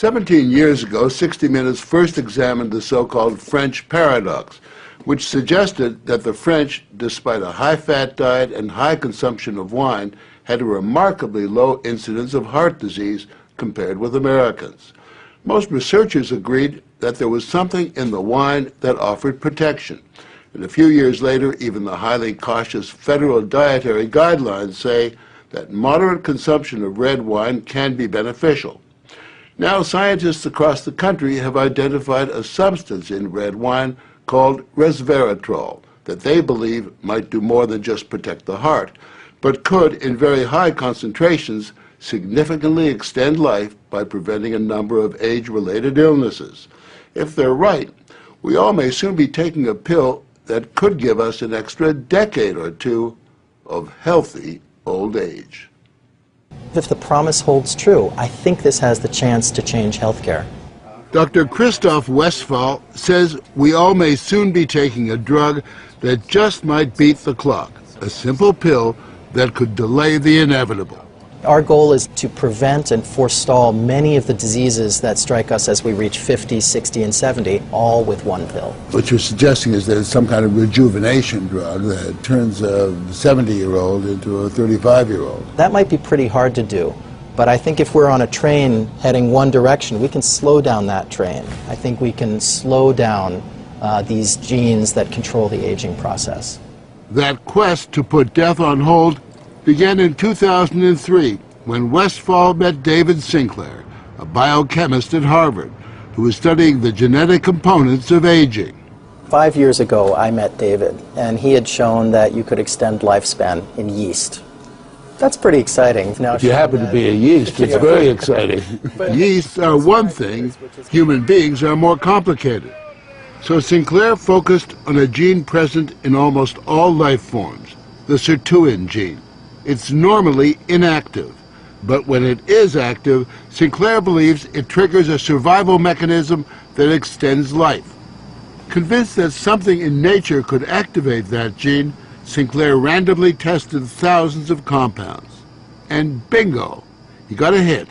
17 years ago, 60 Minutes first examined the so-called French paradox, which suggested that the French, despite a high-fat diet and high consumption of wine, had a remarkably low incidence of heart disease compared with Americans. Most researchers agreed that there was something in the wine that offered protection. And a few years later, even the highly cautious federal dietary guidelines say that moderate consumption of red wine can be beneficial. Now, scientists across the country have identified a substance in red wine called Resveratrol that they believe might do more than just protect the heart, but could, in very high concentrations, significantly extend life by preventing a number of age-related illnesses. If they're right, we all may soon be taking a pill that could give us an extra decade or two of healthy old age. If the promise holds true, I think this has the chance to change healthcare. Dr. Christoph Westphal says we all may soon be taking a drug that just might beat the clock, a simple pill that could delay the inevitable. Our goal is to prevent and forestall many of the diseases that strike us as we reach 50, 60, and 70, all with one pill. What you're suggesting is there's some kind of rejuvenation drug that turns a 70-year-old into a 35-year-old. That might be pretty hard to do, but I think if we're on a train heading one direction, we can slow down that train. I think we can slow down these genes that control the aging process. That quest to put death on hold began in 2003 when Westphal met David Sinclair, a biochemist at Harvard, who was studying the genetic components of aging. 5 years ago, I met David, and he had shown that you could extend lifespan in yeast. That's pretty exciting. Now, if you happen to be a yeast, it's very exciting. Yeasts are one thing, human beings are more complicated. So Sinclair focused on a gene present in almost all life forms, the sirtuin gene. It's normally inactive, but when it is active, Sinclair believes it triggers a survival mechanism that extends life. Convinced that something in nature could activate that gene, Sinclair randomly tested thousands of compounds. And bingo, he got a hit,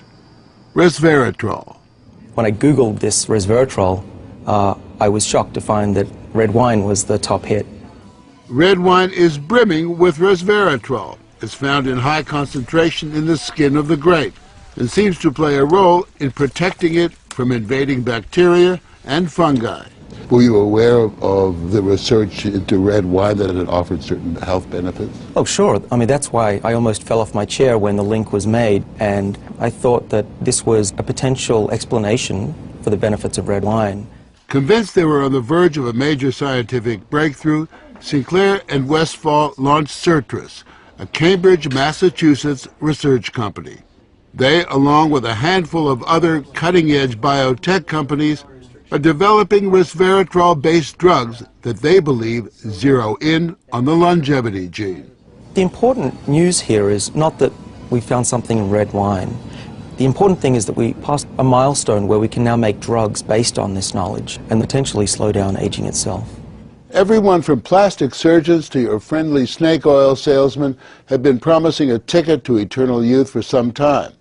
Resveratrol. When I Googled this Resveratrol, I was shocked to find that red wine was the top hit. Red wine is brimming with Resveratrol. It's found in high concentration in the skin of the grape and seems to play a role in protecting it from invading bacteria and fungi. Were you aware of the research into red wine that it offered certain health benefits? Oh, sure. I mean, that's why I almost fell off my chair when the link was made, and I thought that this was a potential explanation for the benefits of red wine. Convinced they were on the verge of a major scientific breakthrough, Sinclair and Westphal launched Certris, a Cambridge, Massachusetts research company. They, along with a handful of other cutting-edge biotech companies, are developing resveratrol-based drugs that they believe zero in on the longevity gene. The important news here is not that we found something in red wine. The important thing is that we passed a milestone where we can now make drugs based on this knowledge and potentially slow down aging itself. Everyone from plastic surgeons to your friendly snake oil salesman have been promising a ticket to eternal youth for some time.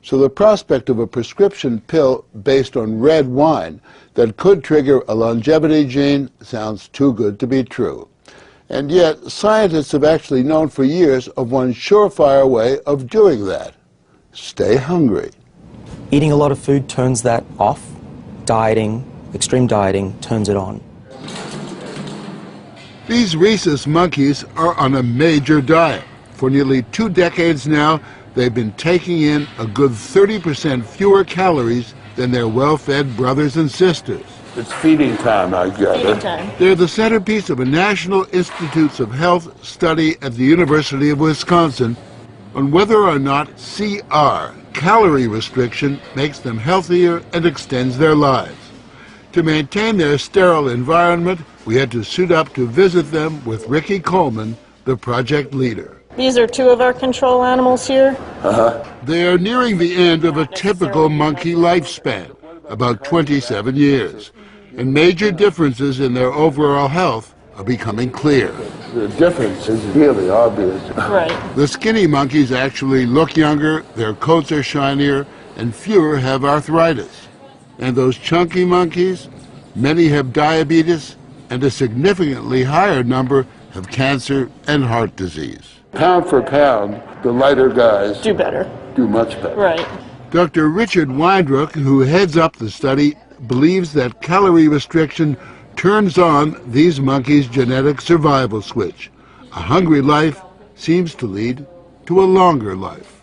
So the prospect of a prescription pill based on red wine that could trigger a longevity gene sounds too good to be true. And yet, scientists have actually known for years of one surefire way of doing that. Stay hungry. Eating a lot of food turns that off. Dieting, extreme dieting, turns it on. These rhesus monkeys are on a major diet. For nearly 2 decades now, they've been taking in a good 30% fewer calories than their well-fed brothers and sisters. It's feeding time, I get it. Feeding time. They're the centerpiece of a National Institutes of Health study at the University of Wisconsin on whether or not CR, calorie restriction, makes them healthier and extends their lives. To maintain their sterile environment, we had to suit up to visit them with Ricky Coleman, the project leader. These are 2 of our control animals here. They are nearing the end of a typical monkey lifespan, about 27 years, and major differences in their overall health are becoming clear. The difference is really obvious. Right. The skinny monkeys actually look younger, their coats are shinier, and fewer have arthritis. And those chunky monkeys, many have diabetes, and a significantly higher number have cancer and heart disease. Pound for pound, the lighter guys Do better. do much better. Right. Dr. Richard Weindruck, who heads up the study, believes that calorie restriction turns on these monkeys' genetic survival switch. A hungry life seems to lead to a longer life.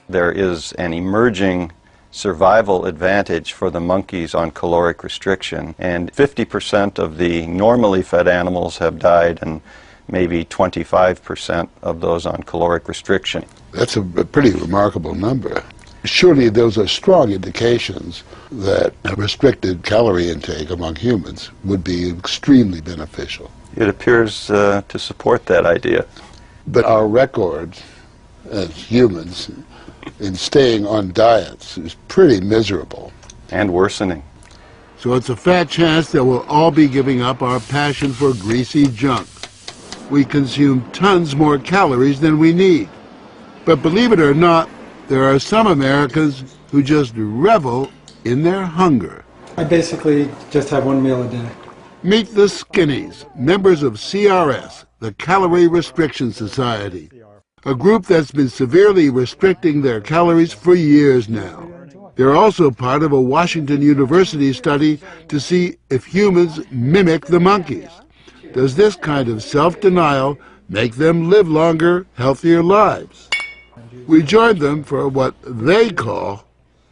There is an emerging survival advantage for the monkeys on caloric restriction, and 50% of the normally fed animals have died, and maybe 25% of those on caloric restriction. That's a pretty remarkable number. Surely those are strong indications that a restricted calorie intake among humans would be extremely beneficial. It appears to support that idea. But our record as humans in staying on diets is pretty miserable. And worsening. So it's a fat chance that we'll all be giving up our passion for greasy junk. We consume tons more calories than we need. But believe it or not, there are some Americans who just revel in their hunger. I basically just have one meal a day. Meet the Skinnies, members of CRS, the Calorie Restriction Society, a group that's been severely restricting their calories for years now. They're also part of a Washington University study to see if humans mimic the monkeys. Does this kind of self-denial make them live longer, healthier lives? We joined them for what they call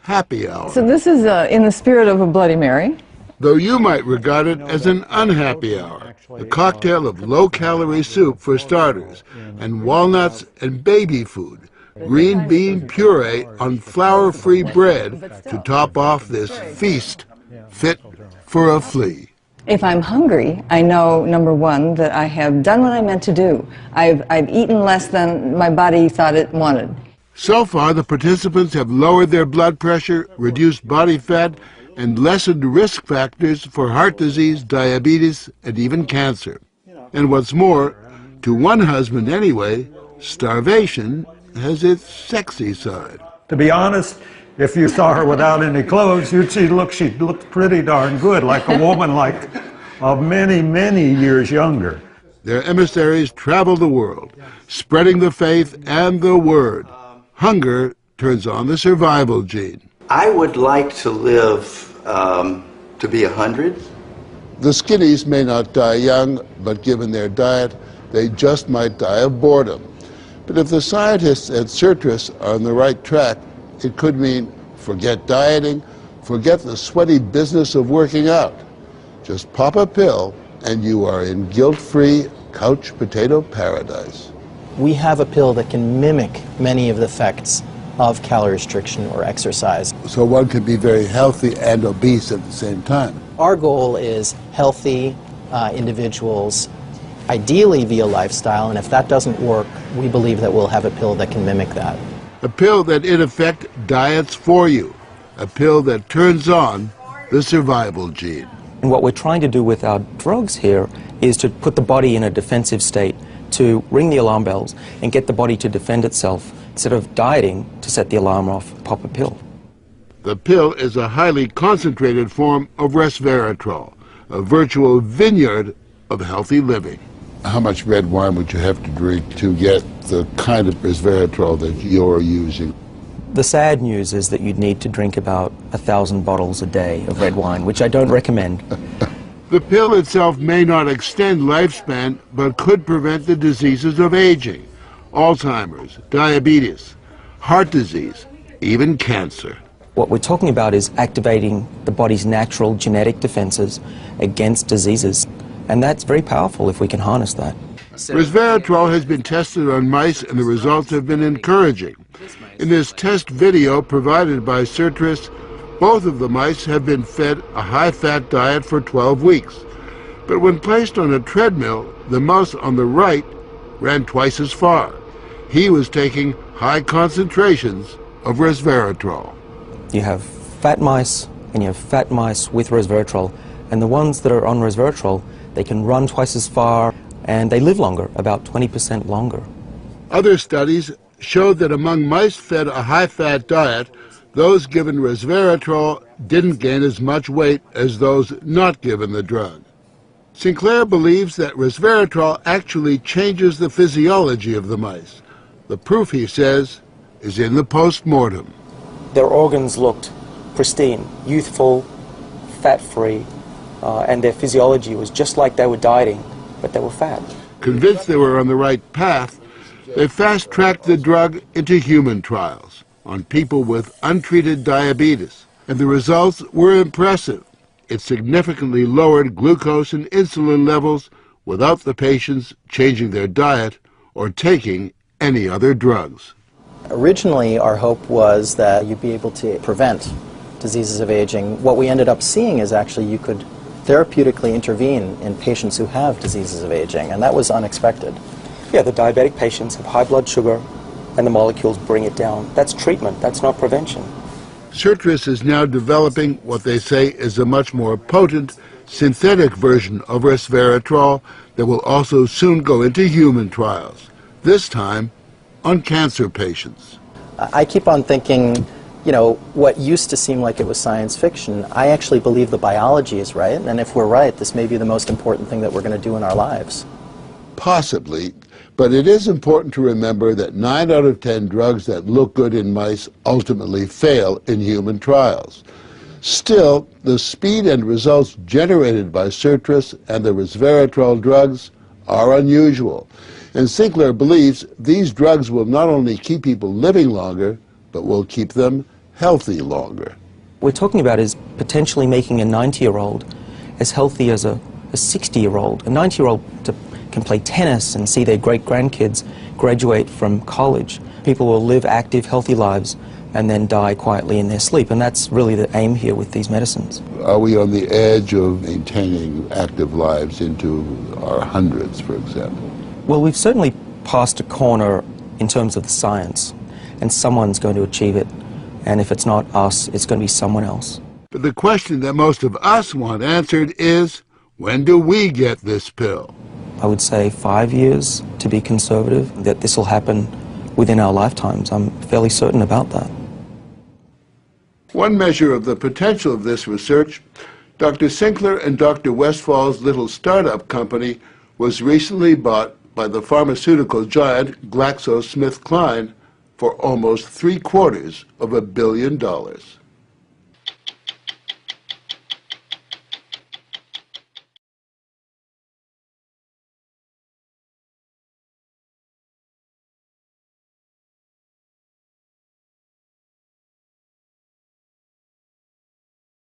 happy hour. So this is in the spirit of a Bloody Mary. Though you might regard it as an unhappy hour, a cocktail of low-calorie soup for starters, and walnuts and baby food, green bean puree on flour-free bread to top off this feast fit for a flea. If I'm hungry, I know, number one, that I have done what I meant to do. I've eaten less than my body thought it wanted. So far, the participants have lowered their blood pressure, reduced body fat, and lessened risk factors for heart disease, diabetes, and even cancer. And what's more, to one husband anyway, starvation has its sexy side. To be honest, if you saw her without any clothes, you'd see, she looked pretty darn good, like a woman of many, many years younger. Their emissaries travel the world, spreading the faith and the word. Hunger turns on the survival gene. I would like to live to be 100. The Skinnies may not die young, but given their diet, they just might die of boredom. But if the scientists at Certris are on the right track, it could mean forget dieting, forget the sweaty business of working out. Just pop a pill and you are in guilt-free couch potato paradise. We have a pill that can mimic many of the effects of calorie restriction or exercise. So one can be very healthy and obese at the same time. Our goal is healthy individuals, ideally via lifestyle, and if that doesn't work, we believe that we'll have a pill that can mimic that. A pill that in effect diets for you. A pill that turns on the survival gene. And what we're trying to do with our drugs here is to put the body in a defensive state, to ring the alarm bells and get the body to defend itself, instead of dieting to set the alarm off, pop a pill. The pill is a highly concentrated form of Resveratrol, a virtual vineyard of healthy living. How much red wine would you have to drink to get the kind of Resveratrol that you're using? The sad news is that you'd need to drink about 1,000 bottles a day of red wine, which I don't recommend. The pill itself may not extend lifespan, but could prevent the diseases of aging, Alzheimer's, diabetes, heart disease, even cancer. What we're talking about is activating the body's natural genetic defenses against diseases, and that's very powerful if we can harness that. Resveratrol has been tested on mice and the results have been encouraging. In this test video provided by Certris, both of the mice have been fed a high-fat diet for 12 weeks. But when placed on a treadmill, the mouse on the right ran twice as far. He was taking high concentrations of Resveratrol. You have fat mice and you have fat mice with Resveratrol, and the ones that are on Resveratrol, they can run twice as far and they live longer, about 20% longer. Other studies showed that among mice fed a high-fat diet, Those given resveratrol didn't gain as much weight as those not given the drug. Sinclair believes that resveratrol actually changes the physiology of the mice. The proof, he says, is in the post-mortem. Their organs looked pristine, youthful, fat-free, and their physiology was just like they were dieting, but they were fat. Convinced they were on the right path, they fast-tracked the drug into human trials on people with untreated diabetes, and the results were impressive. It significantly lowered glucose and insulin levels without the patients changing their diet or taking any other drugs. Originally, our hope was that you'd be able to prevent diseases of aging. What we ended up seeing is actually you could therapeutically intervene in patients who have diseases of aging, and that was unexpected. Yeah, the diabetic patients have high blood sugar, and the molecules bring it down. That's treatment, that's not prevention. Sirtris is now developing what they say is a much more potent synthetic version of resveratrol that will also soon go into human trials, this time on cancer patients. I keep on thinking, you know, what used to seem like it was science fiction, I actually believe the biology is right, and if we're right, this may be the most important thing that we're going to do in our lives. Possibly, but it is important to remember that 9 out of 10 drugs that look good in mice ultimately fail in human trials. Still, the speed and results generated by Sirtris and the resveratrol drugs are unusual, and Sinclair believes these drugs will not only keep people living longer, but will keep them healthy longer. What we're talking about is potentially making a 90-year-old as healthy as a 60-year-old. A 90-year-old can play tennis and see their great-grandkids graduate from college. People will live active, healthy lives and then die quietly in their sleep, and that's really the aim here with these medicines. Are we on the edge of maintaining active lives into our hundreds, for example? Well, we've certainly passed a corner in terms of the science, and someone's going to achieve it, and if it's not us, it's going to be someone else. But the question that most of us want answered is, when do we get this pill? I would say 5 years, to be conservative, that this will happen within our lifetimes. I'm fairly certain about that. One measure of the potential of this research, Dr. Sinclair and Dr. Westfall's little startup company was recently bought by the pharmaceutical giant GlaxoSmithKline for almost $750 million.